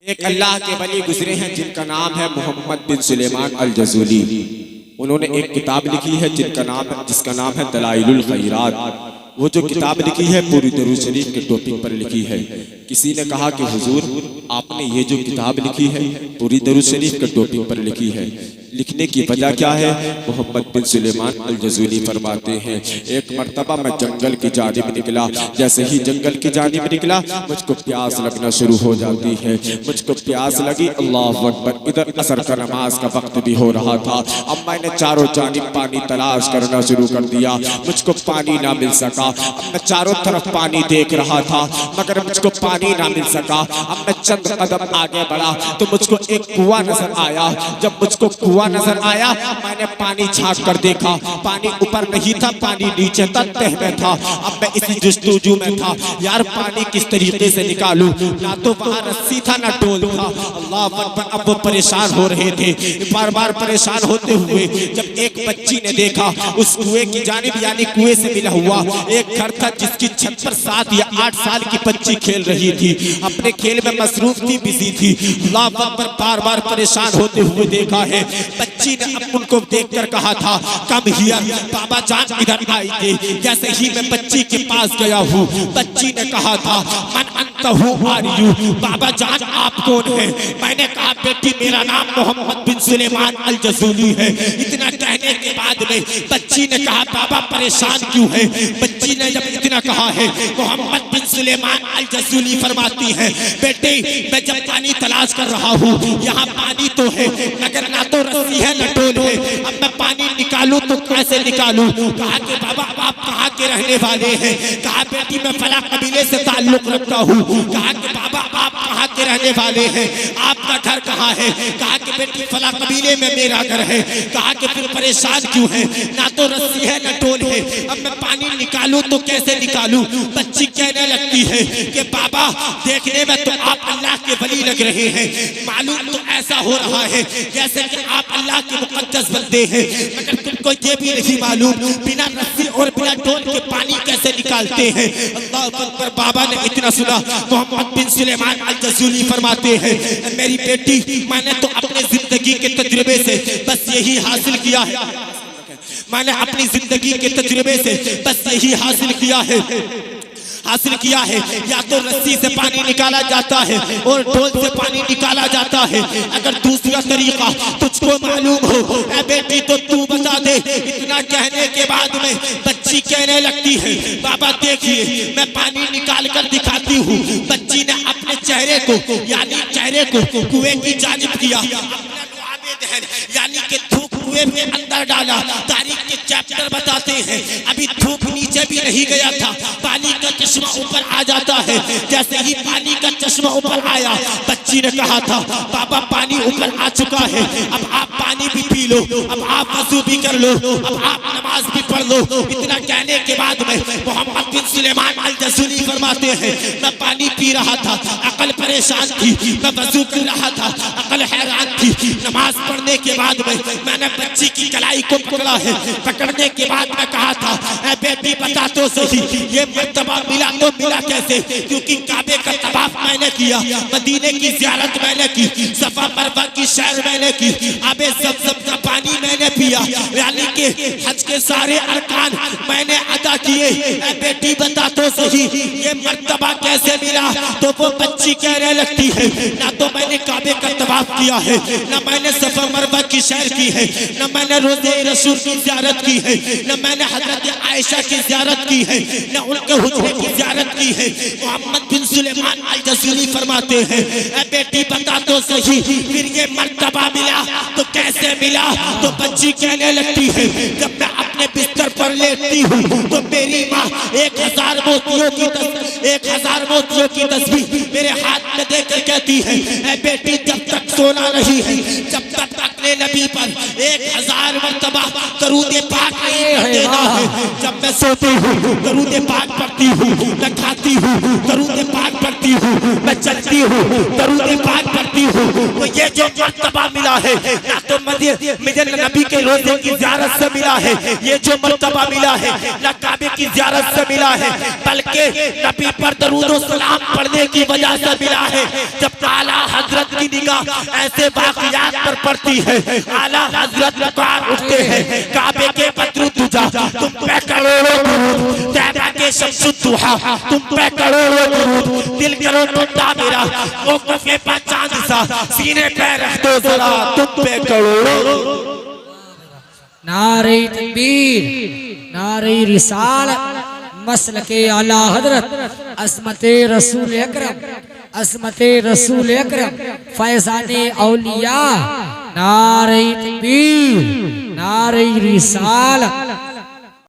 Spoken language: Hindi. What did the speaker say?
एक अल्लाह के वली गुजरे हैं जिनका नाम है मोहम्मद बिन सुलेमान अल जज़ूली। उन्होंने एक किताब लिखी है जिसका नाम है दलाइलुल खैरात। वो जो किताब लिखी है पूरी दरूद शरीफ के टॉपिक पर लिखी है। किसी ने कहा कि हुजूर आपने ये जो किताब लिखी है पूरी दरूद शरीफ के टॉपिक पर लिखी है, लिखने की वजह क्या है? मोहम्मद बिन सुलेमान अल जज़ूली फरमाते हैं, एक मर्तबा मैं जंगल की जानिब निकला, जैसे ही जंगल की जानिब निकला मुझको प्यास लगना शुरू हो जाती है। मुझको प्यास लगी, अल्लाह अकबर, इधर असर का नमाज का वक्त भी हो रहा था। अब मैंने चारों जानिब पानी तलाश करना शुरू कर दिया, मुझको पानी ना मिल सका। अब मैं चारों तरफ पानी देख रहा था मगर मुझको पानी ना मिल सका। अब मैं चंद कदम आगे बढ़ा तो मुझको एक कुआं नजर आया। जब मुझको कुआं नजर आया मैंने पानी छांक कर देखा, पानी ऊपर नहीं था, पानी नीचे तक तह में था। अब मैं इसी जुस्तुजू में था, यार पानी किस तरीके से निकालूं, ना तो वहां रस्सी था ना डोल था। अल्लाह अकबर, अब वो परेशान हो रहे थे। बार बार परेशान होते हुए जब एक बच्ची ने देखा उस कुएं की जानिब, यानी कुएं से मिला हुआ एक घर था जिसकी छत पर 7 या 8 साल की बच्ची खेल रही थी, अपने खेल में मसरूफ थी, बिजी थी। अल्लाह अकबर, बार बार परेशान होते हुए देखा है। बच्ची ने अब उनको देखकर कहा था कम हियर, बाबा जान इधर आइए। जैसे ही मैं बच्ची के पास गया हूँ, बच्ची ने कहा था मन अंत हूँ आरियू, बाबा जान आप कौन है? मैंने कहा बेटी मेरा नाम मोहम्मद बिन सुलेमान अल जज़ूली है। इतना कहने के बाद में बच्ची ने कहा बाबा परेशान क्यों है? बच्ची ने जब इतना कहा है, मोहम्मद बिन सुलेमान अल जज़ूली फरमाती है बेटे मैं जब पानी तलाश कर रहा हूँ, यहाँ पानी तो है मगर ना तो रस्सी है न डोल है। अब मैं पानी निकालूं तो कैसे निकालूं? कहा कि बाबा आप कहाँ के रहने वाले हैं? कहा बेटी मैं फला कबीले से ताल्लुक रखता हूँ। कहा कि बाबा आप कहाँ के रहने वाले हैं? आपका घर कहाँ है? कहा कि बेटी फला कबीले में मेरा घर है। कहा कि फिर परेशान क्यों है? ना तो रस्सी है न डोल है। अब मैं पानी निकालूं तो कैसे निकालूं? बच्ची कहने लगती है कि बाबा देखने में तो आप अल्लाह के वली लग रहे हैं, मालूम तो ऐसा हो रहा है जैसे कि आप अल्लाह के मुकद्दस बंदे हैं, मगर तुमको ये भी नहीं मालूम बिना रस्सी और बिना डोल के पानी कैसे निकालते हैं। अल्लाह अकबर, बाबा ने इतना सुना, मोहम्मद बिन सुलेमान अल जज़ूली फरमाते हैं मेरी बेटी मैंने तो अपने जिंदगी के तजुर्बे से बस यही हासिल किया है, मैंने अपनी जिंदगी के तजुर्बे से बस यही हासिल किया है या तो रस्सी से पानी निकाला जाता है और डोल से पानी निकाला जाता है। अगर दूसरा तरीका तुझको मालूम हो ऐ बेटी तो तू बता दे। इतना कहने के बाद में बच्ची कहने लगती है बाबा देखिए मैं पानी निकाल कर दिखाती हूँ। बच्ची ने अपने चेहरे को यानी चेहरे को कुएं की जानिब किया, यानी कि धूप कुएं में अंदर डाला। तारीख के चैप्टर बताते हैं अभी धूप नीचे भी नहीं गया था, पानी का चश्मा ऊपर आ जाता है। जैसे ही पानी का चश्मा ऊपर आया बच्ची ने कहा था बाबा पानी ऊपर आ चुका है, अब आप पानी भी पी लो, अब आप वजू भी कर लो, अब आप नमाज भी पढ़ लो। इतना कहने के बाद में मोहम्मद बिन सुलेमान अल जज़ूली फरमाते हैं मैं पानी पी रहा था, अकल परेशान थी, मैं वजू कर रहा था, अकल हैरान थी। नमाज पढ़ने के बाद में मैंने बच्ची की कलाई को पकड़ा है, पकड़ने के बाद मैं कहा था ऐ बेटी बता तो सही ये मर्तबा मिला तो मिला कैसे? क्योंकि काबे का तवाफ मैंने किया, मदीने की ज़ियारत मैंने की, सफा मरवा की सैर मैंने की, आबे ज़मज़म का पानी मैंने पिया, यानी कि हज के सारे अरकान मैंने अदा किए। ऐ बेटी बता तो सही ये मर्तबा कैसे मिला? तो वो बच्ची कहने लगती है ना तो मैंने काबे का तवाफ किया है, ना मैंने सफा मरवा की सैर की है, न मैंने रोज़े रसूल की ज़ियारत की है, न मैंने हज़रत आयशा की ज़ियारत की है, न उनके हुज्रे की ज़ियारत की है। मोहम्मद बिन सुलेमान अल जज़ूली फरमाते हैं ऐ बेटी बता तो सही फिर ये मर्तबा मिला तो कैसे मिला? तो बच्ची कहने लगती है जब मैं अपने बिस्तर पर लेटती हूँ तो मेरी माँ 1000 मोतियों की तस्बीह मेरे हाथ में देकर कहती है ऐ बेटी जब तक सोना नहीं है जब तक अपने नबी पर 1000 मर्तबा दरूद पाक देना है। जब मैं सोती हूँ दरूद पाक पढ़ती हूँ, मैं खाती हूँ दरूद पाक पढ़ती हूँ, मैं चलती हूँ दरूद पाक पढ़ती पढ़ती हूँ तो ये जो मर्तबा मिला है ना तो मुझे नबी के रोजे की ज़ियारत से मिला है, ये जो मर्तबा मिला है ना काबे की ज़ियारत से मिला है, बल्कि नबी पर दरूद और सलाम पढ़ने की वजह से मिला है। जब आला हजरत की निगाह ऐसे वाक़ियात पर पड़ती है, आला हजरत पुकार उठते हैं, काबे के बद्र तुझा तुम पे करोड़ों दुरूद, तैबा के शम्सुद दुहा तुम पे करोड़ों दुरूद, दिल करो टूटा मेरा वो कफे पर चांद सा, सीने पे रख दो जरा तुम पे करोड़ों। नारे तकबीर, नारे रिसालत, मसलके आला हजरत, अस्मते रसूल अकरम, अस्मते रसूल अकरम, फैज़ाने औलिया। नारे तकबीर, नारे रिसालत।